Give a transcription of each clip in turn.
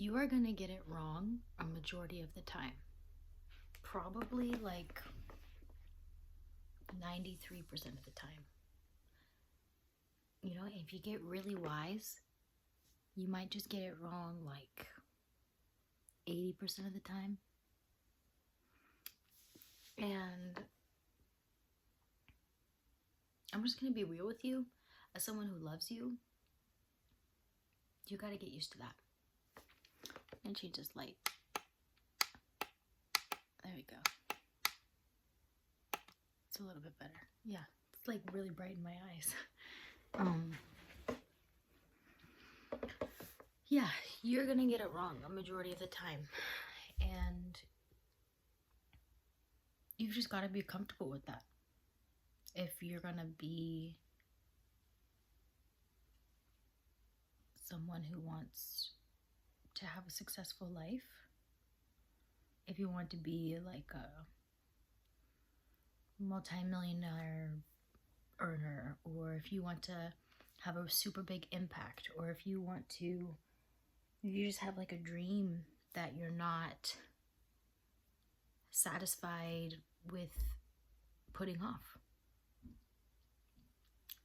You are gonna get it wrong a majority of the time. Probably like 93% of the time. You know, if you get really wise, you might just get it wrong like 80% of the time. And I'm just gonna be real with you. As someone who loves you, you gotta get used to that. And she just light. There we go. It's a little bit better. Yeah, it's like really bright in my eyes. Yeah, you're gonna get it wrong a majority of the time. And you've just gotta be comfortable with that. If you're gonna be someone who wants to have a successful life, if you want to be like a multi-millionaire earner, or if you want to have a super big impact, or if you want to, you just have like a dream that you're not satisfied with putting off,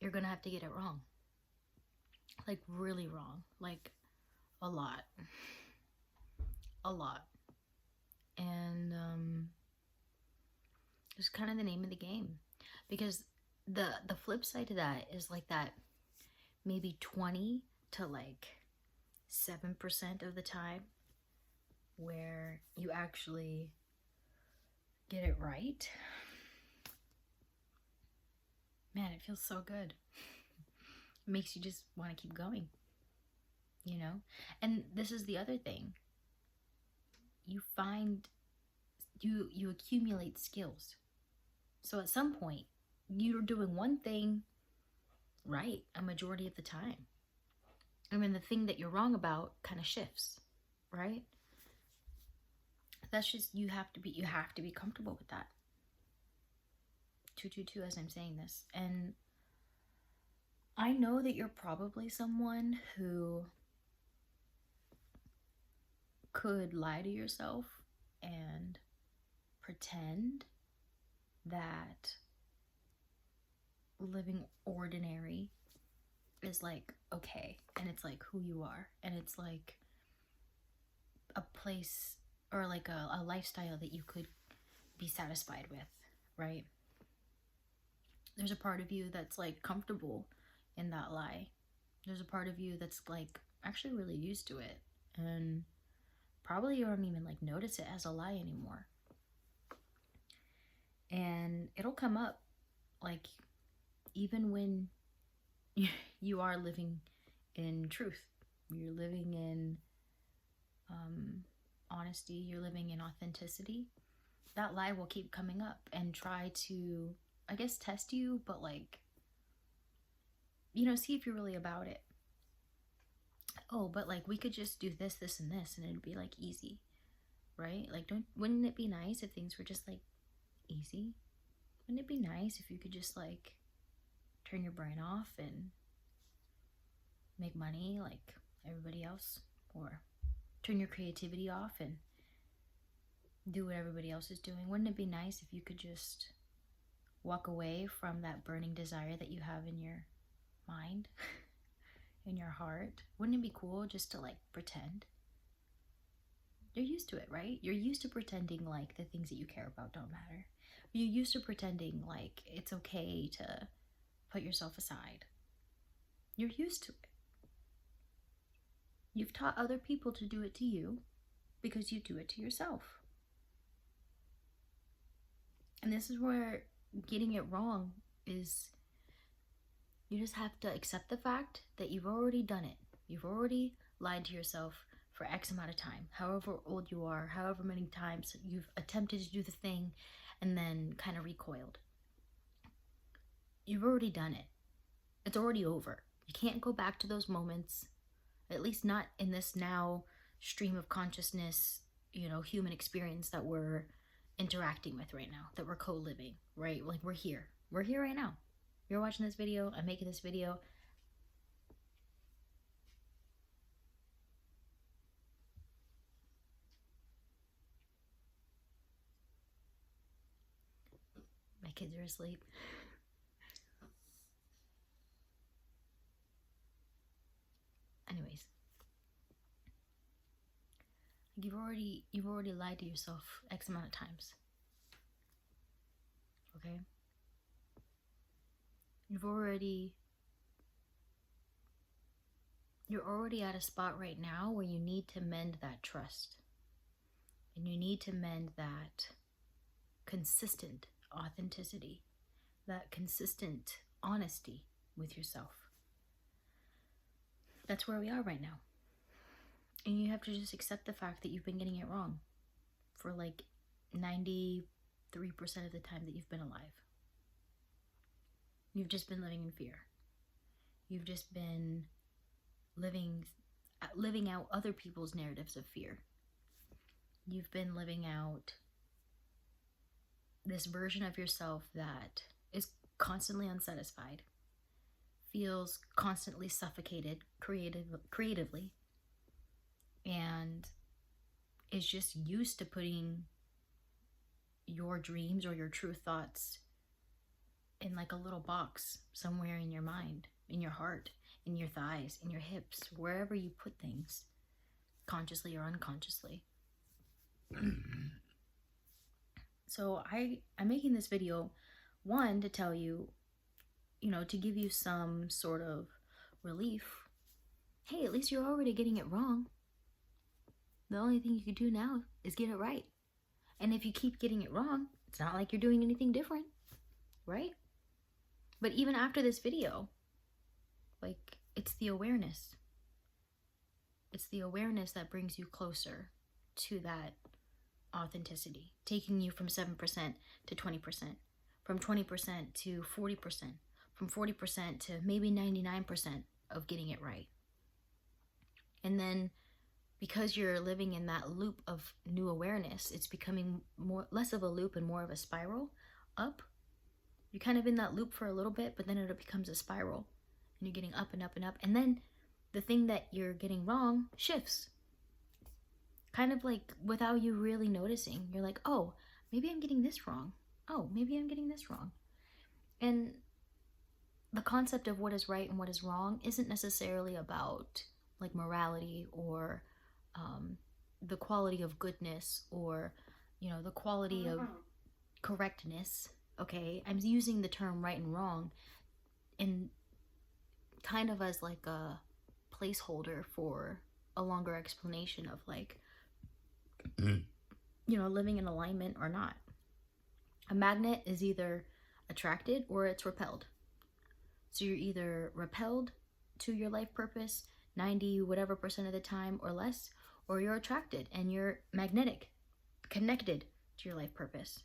you're gonna have to get it wrong. Like really wrong. Like a lot. A lot. And it's kind of the name of the game. Because the flip side to that is like that maybe 20 to like 7% of the time where you actually get it right. Man, it feels so good. It makes you just want to keep going, you know? And this is the other thing. You find, you accumulate skills. So at some point, you're doing one thing right a majority of the time. I mean, the thing that you're wrong about kind of shifts, right? That's just, you have to be comfortable with that. 222 as I'm saying this. And I know that you're probably someone who could lie to yourself and pretend that living ordinary is like okay, and it's like who you are, and it's like a place or like a lifestyle that you could be satisfied with, right? There's a part of you that's like comfortable in that lie. There's a part of you that's like actually really used to it, and probably you don't even like notice it as a lie anymore. And it'll come up like even when you are living in truth, you're living in honesty, you're living in authenticity, that lie will keep coming up and try to, I guess, test you, but like, you know, see if you're really about it. Oh, but like we could just do this, this, and this, and it'd be like easy, right? Like, wouldn't it be nice if things were just like easy? Wouldn't it be nice if you could just like turn your brain off and make money like everybody else, or turn your creativity off and do what everybody else is doing? Wouldn't it be nice if you could just walk away from that burning desire that you have in your mind, in your heart? Wouldn't it be cool just to like pretend? You're used to it, right? You're used to pretending like the things that you care about don't matter. You're used to pretending like it's okay to put yourself aside. You're used to it. You've taught other people to do it to you because you do it to yourself. And this is where getting it wrong is, you just have to accept the fact that you've already done it. You've already lied to yourself for X amount of time, however old you are, however many times you've attempted to do the thing and then kind of recoiled. You've already done it. It's already over. You can't go back to those moments, at least not in this now stream of consciousness, you know, human experience that we're interacting with right now, that we're co-living, right? Like we're here right now. You're watching this video, I'm making this video. kids are asleep. Anyways, you've already lied to yourself X amount of times. Okay? You're already at a spot right now where you need to mend that trust. And you need to mend that consistent authenticity, that consistent honesty with yourself. That's where we are right now. And you have to just accept the fact that you've been getting it wrong for like 93% of the time that you've been alive. You've just been living in fear. You've just been living out other people's narratives of fear. You've been living out this version of yourself that is constantly unsatisfied, feels constantly suffocated creatively, and is just used to putting your dreams or your true thoughts in like a little box somewhere in your mind, in your heart, in your thighs, in your hips, wherever you put things, consciously or unconsciously. So I'm making this video, one, to tell you, to give you some sort of relief. Hey, at least you're already getting it wrong. The only thing you can do now is get it right. And if you keep getting it wrong, it's not like you're doing anything different, right? But even after this video, like, it's the awareness. It's the awareness that brings you closer to that authenticity, taking you from 7% to 20%, from 20% to 40%, from 40% to maybe 99% of getting it right. And then because you're living in that loop of new awareness, it's becoming less of a loop and more of a spiral up. You're kind of in that loop for a little bit, but then it becomes a spiral and you're getting up and up and up. And then the thing that you're getting wrong shifts. Kind of like without you really noticing. You're like, oh, maybe I'm getting this wrong. Oh, maybe I'm getting this wrong. And the concept of what is right and what is wrong isn't necessarily about like morality or the quality of goodness or, the quality of correctness. Okay, I'm using the term right and wrong in kind of as like a placeholder for a longer explanation of like, living in alignment or not. A magnet is either attracted or it's repelled. So you're either repelled to your life purpose 90 whatever percent of the time or less, or you're attracted and you're magnetic, connected to your life purpose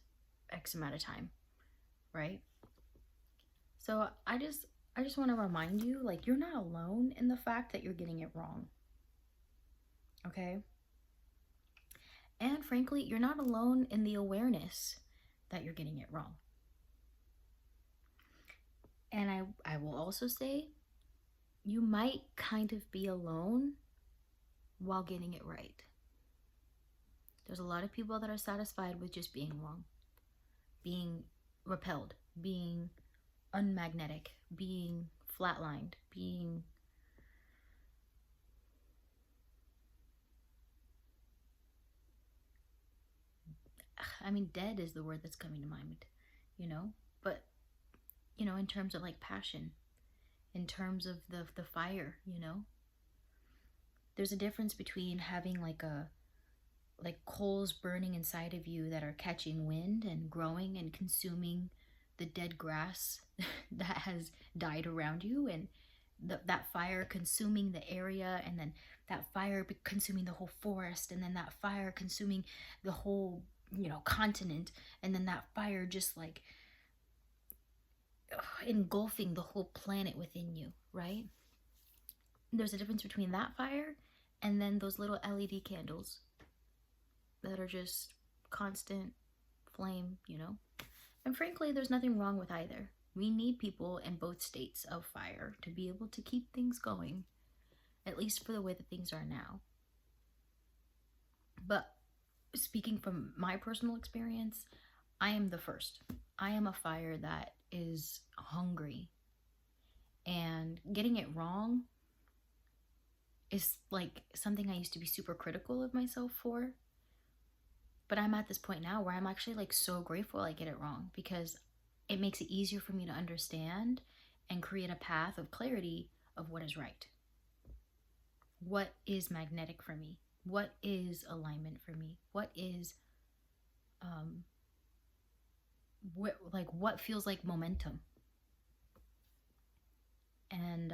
X amount of time, right? So I just want to remind you, like, you're not alone in the fact that you're getting it wrong. Okay? And frankly, you're not alone in the awareness that you're getting it wrong. And I will also say, you might kind of be alone while getting it right. There's a lot of people that are satisfied with just being wrong, being repelled, being unmagnetic, being flatlined, being dead is the word that's coming to mind, but in terms of like passion, in terms of the fire, there's a difference between having like coals burning inside of you that are catching wind and growing and consuming the dead grass that has died around you, and that fire consuming the area, and then that fire consuming the whole forest, and then that fire consuming the whole continent, and then that fire just like engulfing the whole planet within you, right? There's a difference between that fire and then those little LED candles that are just constant flame, And frankly, there's nothing wrong with either. We need people in both states of fire to be able to keep things going, at least for the way that things are now. But speaking from my personal experience, I am the first. I am a fire that is hungry, and getting it wrong is like something I used to be super critical of myself for. But I'm at this point now where I'm actually like so grateful I get it wrong, because it makes it easier for me to understand and create a path of clarity of what is right. What is magnetic for me? What is alignment for me? What is what feels like momentum? And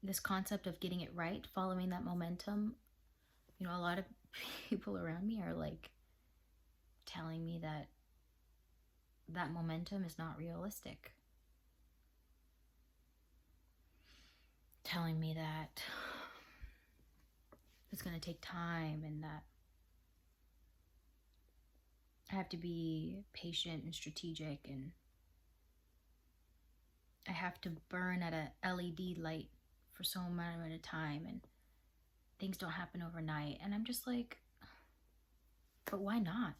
this concept of getting it right, following that momentum, you know, a lot of people around me are like telling me that that momentum is not realistic, telling me that it's going to take time, and that I have to be patient and strategic, and I have to burn at a LED light for so much at a time, and things don't happen overnight. And I'm just like, but why not?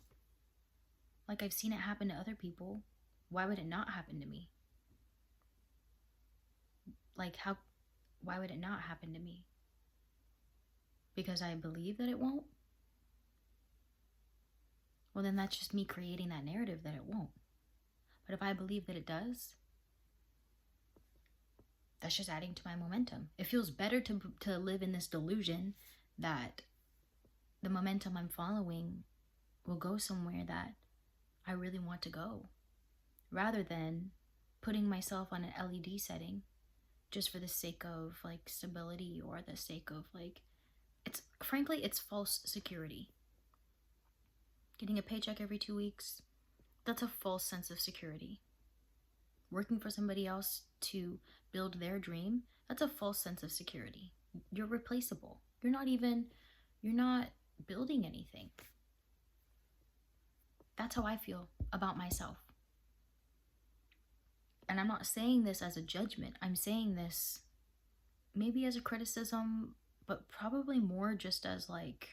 Like, I've seen it happen to other people. Why would it not happen to me? Like, why would it not happen to me? Because I believe that it won't? Well, then that's just me creating that narrative that it won't. But if I believe that it does, that's just adding to my momentum. It feels better to live in this delusion that the momentum I'm following will go somewhere that I really want to go, rather than putting myself on an LED setting just for the sake of like stability, or the sake of like, it's frankly, it's false security. Getting a paycheck every 2 weeks, that's a false sense of security. Working for somebody else to build their dream, that's a false sense of security. You're replaceable. You're not building anything. That's how I feel about myself. And I'm not saying this as a judgment. I'm saying this maybe as a criticism, but probably more just as like,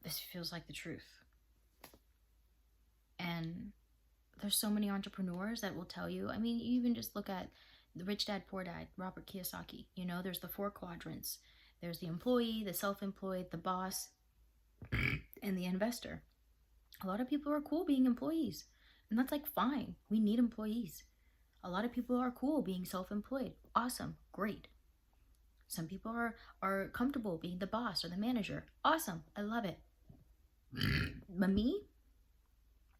this feels like the truth. And there's so many entrepreneurs that will tell you, I mean, you even just look at the Rich Dad Poor Dad, Robert Kiyosaki. You know, there's the 4 quadrants. There's the employee, the self-employed, the boss, and the investor. A lot of people are cool being employees, and that's like fine. We need employees. A lot of people are cool being self-employed. Awesome, great. Some people are comfortable being the boss or the manager. Awesome, I love it. But me,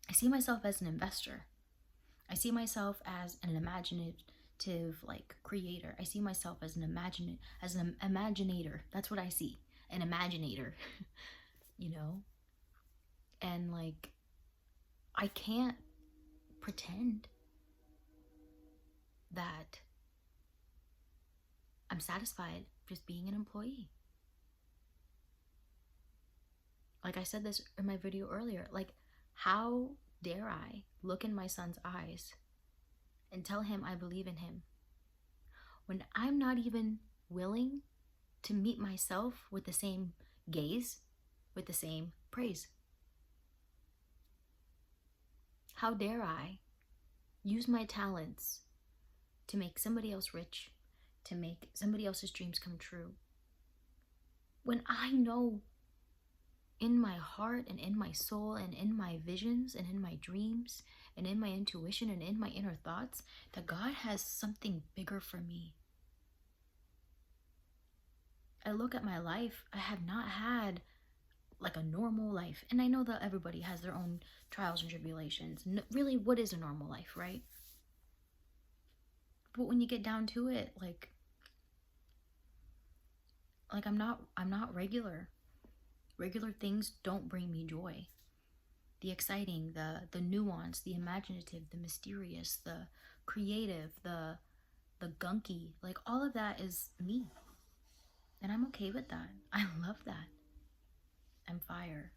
I see myself as an investor. I see myself as an imaginative like creator. I see myself as an imaginator. That's what I see. An imaginator. You know? And like, I can't pretend that I'm satisfied just being an employee. Like I said this in my video earlier, like, how dare I look in my son's eyes and tell him I believe in him when I'm not even willing to meet myself with the same gaze, with the same praise? How dare I use my talents to make somebody else rich, to make somebody else's dreams come true, when I know in my heart and in my soul and in my visions and in my dreams and in my intuition and in my inner thoughts that God has something bigger for me? I look at my life, I have not had like a normal life. And I know that everybody has their own trials and tribulations. Really, what is a normal life, right? But when you get down to it, like I'm not regular. Regular things don't bring me joy. The exciting, the nuance, the imaginative, the mysterious, the creative, the gunky, like all of that is me. And I'm okay with that. I love that. I'm fire.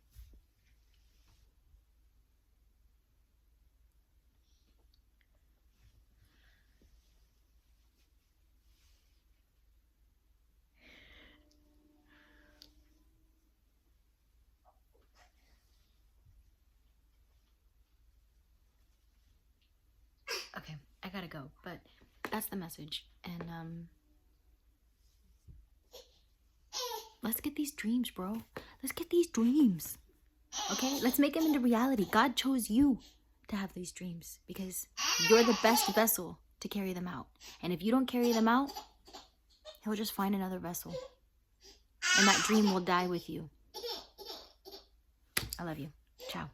gotta go. But that's the message. And let's get these dreams, bro. Let's get these dreams. Okay? Let's make them into reality. God chose you to have these dreams because you're the best vessel to carry them out. And if you don't carry them out, he'll just find another vessel. And that dream will die with you. I love you. Ciao.